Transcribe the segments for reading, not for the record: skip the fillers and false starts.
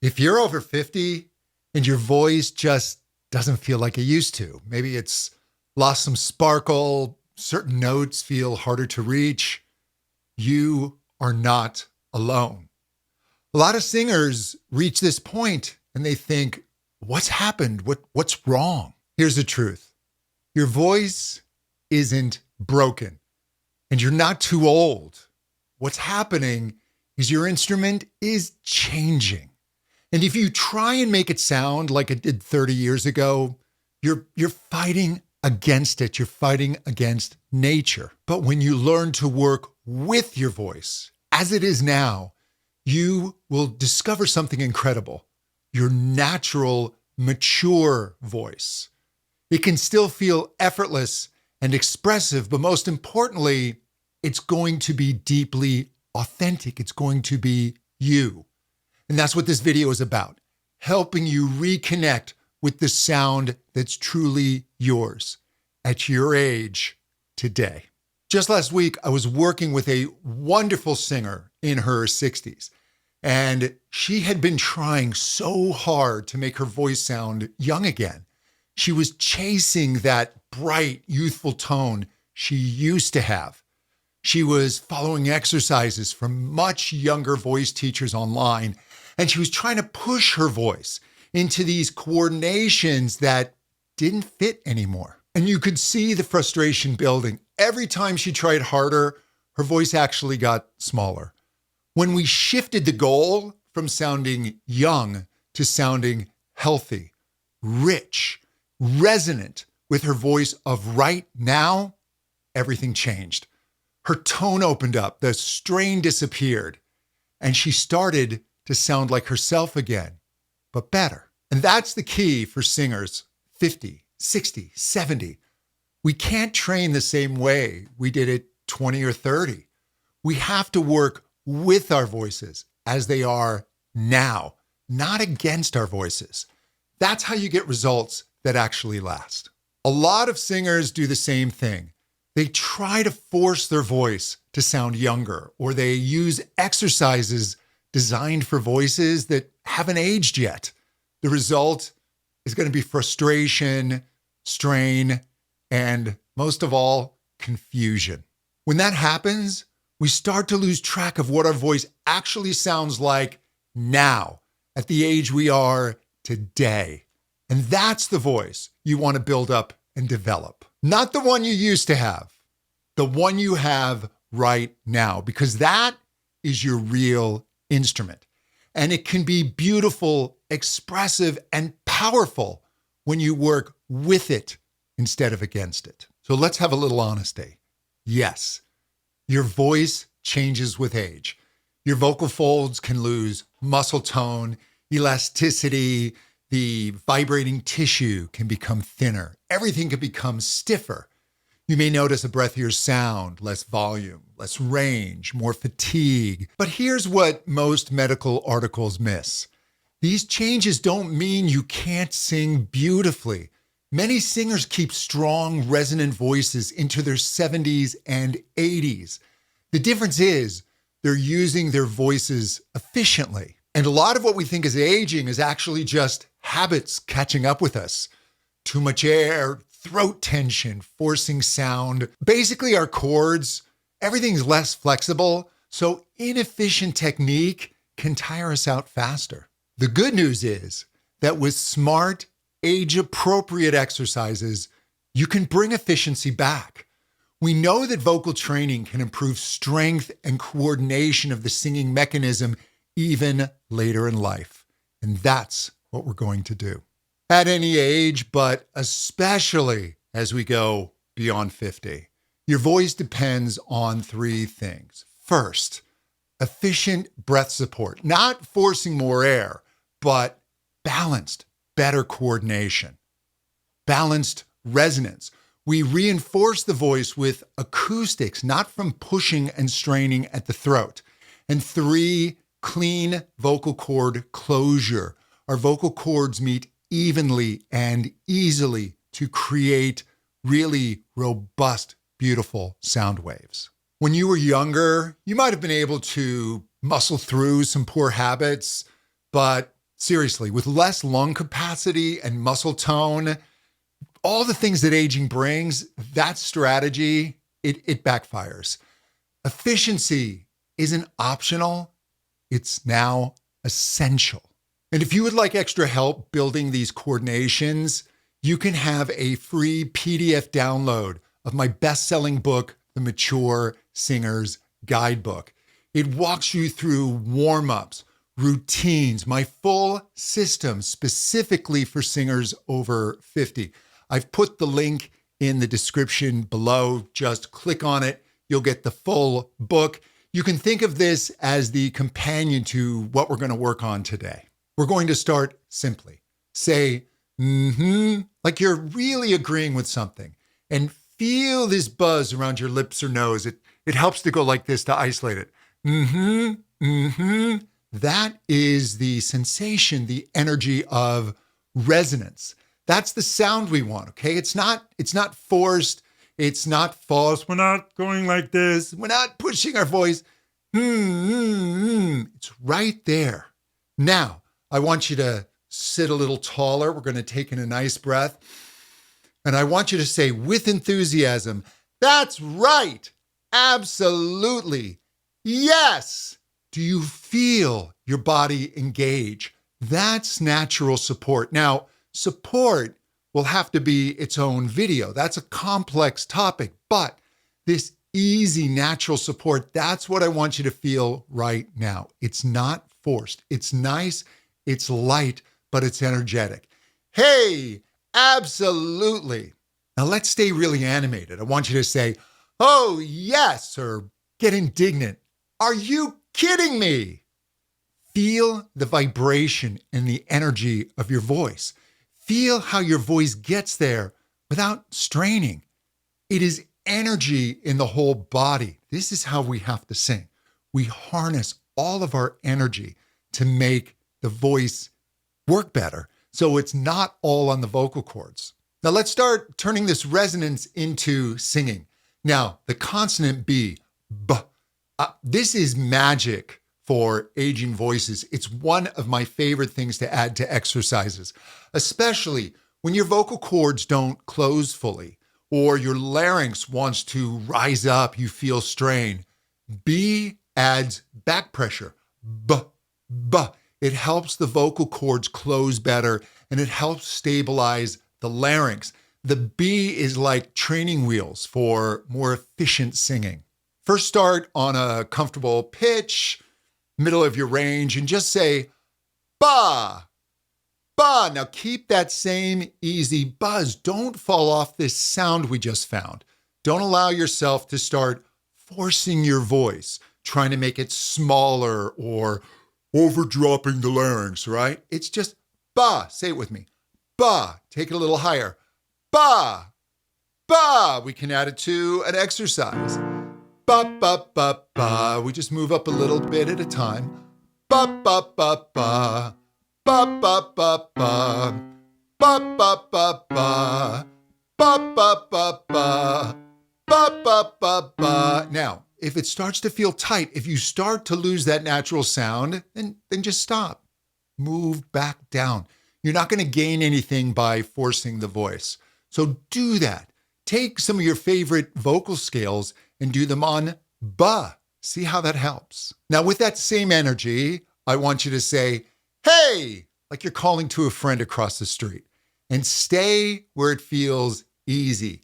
If you're over 50 and your voice just doesn't feel like it used to, maybe it's lost some sparkle, certain notes feel harder to reach, you are not alone. A lot of singers reach this point and they think, what's happened? What's wrong? Here's the truth. Your voice isn't broken and you're not too old. What's happening is your instrument is changing. And if you try and make it sound like it did 30 years ago, you're fighting against it. You're fighting against nature. But when you learn to work with your voice, as it is now, you will discover something incredible. Your natural, mature voice. It can still feel effortless and expressive, but most importantly, it's going to be deeply authentic. It's going to be you. And that's what this video is about, helping you reconnect with the sound that's truly yours at your age today. Just last week, I was working with a wonderful singer in her 60s, and she had been trying so hard to make her voice sound young again. She was chasing that bright, youthful tone she used to have. She was following exercises from much younger voice teachers online, and she was trying to push her voice into these coordinations that didn't fit anymore. And you could see the frustration building. Every time she tried harder, her voice actually got smaller. When we shifted the goal from sounding young to sounding healthy, rich, resonant with her voice of right now, everything changed. Her tone opened up, the strain disappeared, and she started to sound like herself again, but better. And that's the key for singers 50, 60, 70. We can't train the same way we did at 20 or 30. We have to work with our voices as they are now, not against our voices. That's how you get results that actually last. A lot of singers do the same thing. They try to force their voice to sound younger, or they use exercises designed for voices that haven't aged yet. The result is going to be frustration, strain, and most of all, confusion. When that happens, we start to lose track of what our voice actually sounds like now, at the age we are today. And that's the voice you want to build up and develop. Not the one you used to have, the one you have right now, because that is your real instrument. And it can be beautiful, expressive, and powerful when you work with it instead of against it. So let's have a little honesty. Yes, your voice changes with age. Your vocal folds can lose muscle tone, elasticity, the vibrating tissue can become thinner. Everything can become stiffer. You may notice a breathier sound, less volume, less range, more fatigue. But here's what most medical articles miss. These changes don't mean you can't sing beautifully. Many singers keep strong, resonant voices into their 70s and 80s. The difference is they're using their voices efficiently. And a lot of what we think is aging is actually just habits catching up with us. Too much air, throat tension, forcing sound. Basically, our chords, everything's less flexible, so inefficient technique can tire us out faster. The good news is that with smart, age-appropriate exercises, you can bring efficiency back. We know that vocal training can improve strength and coordination of the singing mechanism even later in life. And that's what we're going to do. At any age, but especially as we go beyond 50, your voice depends on three things. First, efficient breath support, not forcing more air, but balanced, better coordination. Balanced resonance. We reinforce the voice with acoustics, not from pushing and straining at the throat. And three, clean vocal cord closure. Our vocal cords meet evenly and easily to create really robust, beautiful sound waves. When you were younger, you might have been able to muscle through some poor habits, but Seriously, with less lung capacity and muscle tone, all the things that aging brings, that strategy, it backfires. Efficiency isn't optional, it's now essential. And if you would like extra help building these coordinations, you can have a free PDF download of my best-selling book, The Mature Singer's Guidebook. It walks you through warm-ups, routines, my full system specifically for singers over 50. I've put the link in the description below. Just click on it. You'll get the full book. You can think of this as the companion to what we're going to work on today. We're going to start simply. Say, like you're really agreeing with something, and feel this buzz around your lips or nose. It helps to go like this to isolate it. That is the sensation, the energy of resonance. That's the sound we want, okay? It's not forced. It's not false. We're not going like this. We're not pushing our voice. It's right there. Now, I want you to sit a little taller. We're going to take in a nice breath. And I want you to say with enthusiasm, that's right. Absolutely. Yes. Do you feel your body engage? That's natural support. Now, support will have to be its own video. That's a complex topic, but this easy, natural support, that's what I want you to feel right now. It's not forced. It's nice, it's light, but it's energetic. Hey, absolutely. Now let's stay really animated. I want you to say, oh, yes, or get indignant. Are you kidding me? Feel the vibration and the energy of your voice. Feel how your voice gets there without straining. It is energy in the whole body. This is how we have to sing. We harness all of our energy to make the voice work better. So it's not all on the vocal cords. Now let's start turning this resonance into singing. Now, the consonant B, B. This is magic for aging voices. It's one of my favorite things to add to exercises, especially when your vocal cords don't close fully or your larynx wants to rise up, you feel strain. B adds back pressure. B, B. It helps the vocal cords close better and it helps stabilize the larynx. The B is like training wheels for more efficient singing. First, start on a comfortable pitch, middle of your range, and just say, ba, ba. Now keep that same easy buzz. Don't fall off this sound we just found. Don't allow yourself to start forcing your voice, trying to make it smaller or overdropping the larynx, right? It's just ba. Say it with me. Ba. Take it a little higher. Ba, ba. We can add it to an exercise. Ba, ba, ba, ba. We just move up a little bit at a time. Ba, ba, ba, ba. Ba, ba, ba, ba. Ba, ba, ba, ba. Ba, ba, ba, ba. Ba, ba, ba, ba. Now, if it starts to feel tight, if you start to lose that natural sound, then just stop. Move back down. You're not going to gain anything by forcing the voice. So do that. Take some of your favorite vocal scales and do them on ba. See how that helps. Now, with that same energy, I want you to say, hey, like you're calling to a friend across the street, and stay where it feels easy.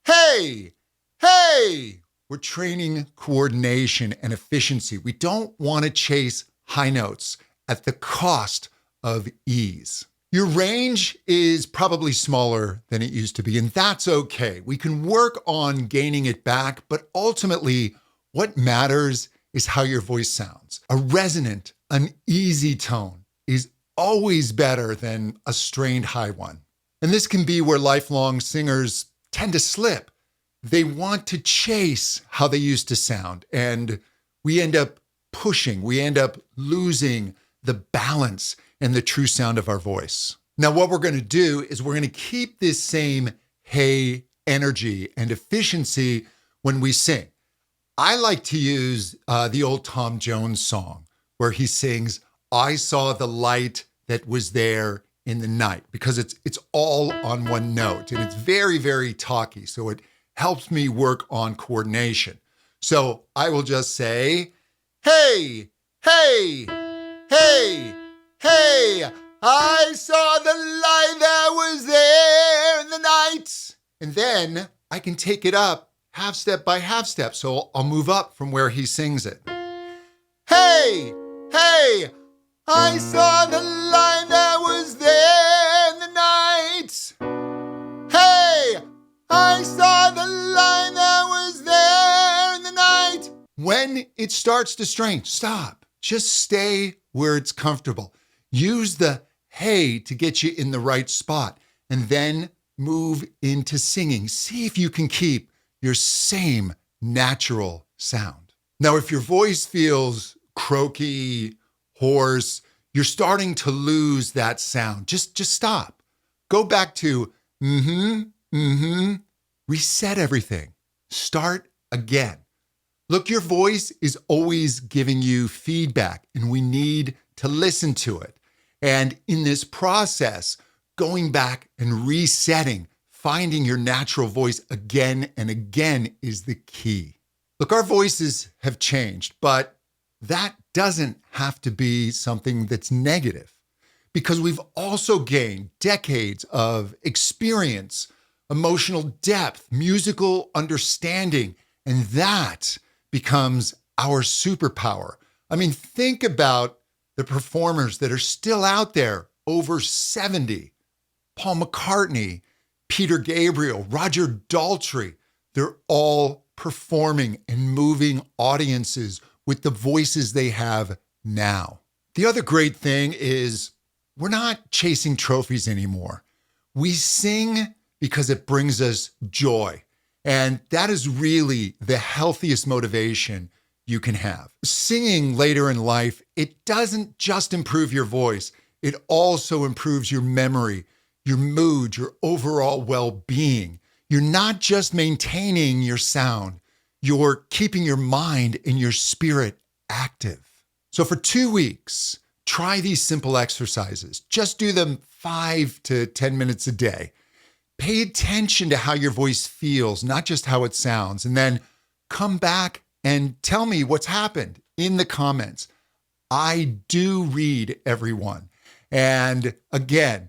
Hey, hey. We're training coordination and efficiency. We don't want to chase high notes at the cost of ease. Your range is probably smaller than it used to be, and that's okay. We can work on gaining it back, but ultimately, what matters is how your voice sounds. A resonant, an easy tone is always better than a strained high one. And this can be where lifelong singers tend to slip. They want to chase how they used to sound, and we end up pushing, we end up losing the balance and the true sound of our voice. Now, what we're going to do is we're going to keep this same hey energy and efficiency when we sing. I like to use the old Tom Jones song where he sings, I saw the light that was there in the night, because it's all on one note and it's very, very talky. So it helps me work on coordination. So I will just say, hey, hey, hey, hey, I saw the light that was there in the night. And then I can take it up half step by half step. So I'll move up from where he sings it. Hey, hey, I saw the light that was there in the night. Hey, I saw the light that was there in the night. When it starts to strain, stop. Just stay where it's comfortable. Use the hey to get you in the right spot, and then move into singing. See if you can keep your same natural sound. Now, if your voice feels croaky, hoarse, you're starting to lose that sound. Just stop. Go back to reset everything. Start again. Look, your voice is always giving you feedback, and we need to listen to it. And in this process, going back and resetting, finding your natural voice again and again is the key. Look, our voices have changed, but that doesn't have to be something that's negative, because we've also gained decades of experience, emotional depth, musical understanding, and that becomes our superpower. I mean, think about the performers that are still out there, over 70. Paul McCartney, Peter Gabriel, Roger Daltrey, they're all performing and moving audiences with the voices they have now. The other great thing is we're not chasing trophies anymore. We sing because it brings us joy. And that is really the healthiest motivation you can have. Singing later in life, it doesn't just improve your voice. It also improves your memory, your mood, your overall well-being. You're not just maintaining your sound, you're keeping your mind and your spirit active. So for 2 weeks, try these simple exercises. Just do them 5 to 10 minutes a day. Pay attention to how your voice feels, not just how it sounds, and then come back and tell me what's happened in the comments. I do read everyone. And again,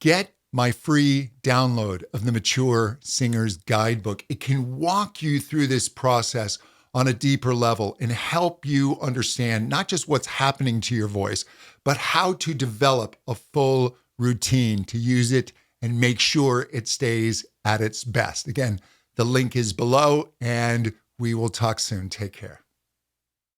get my free download of the Mature Singer's Guidebook. It can walk you through this process on a deeper level and help you understand not just what's happening to your voice, but how to develop a full routine to use it and make sure it stays at its best. Again, the link is below, and we will talk soon. Take care.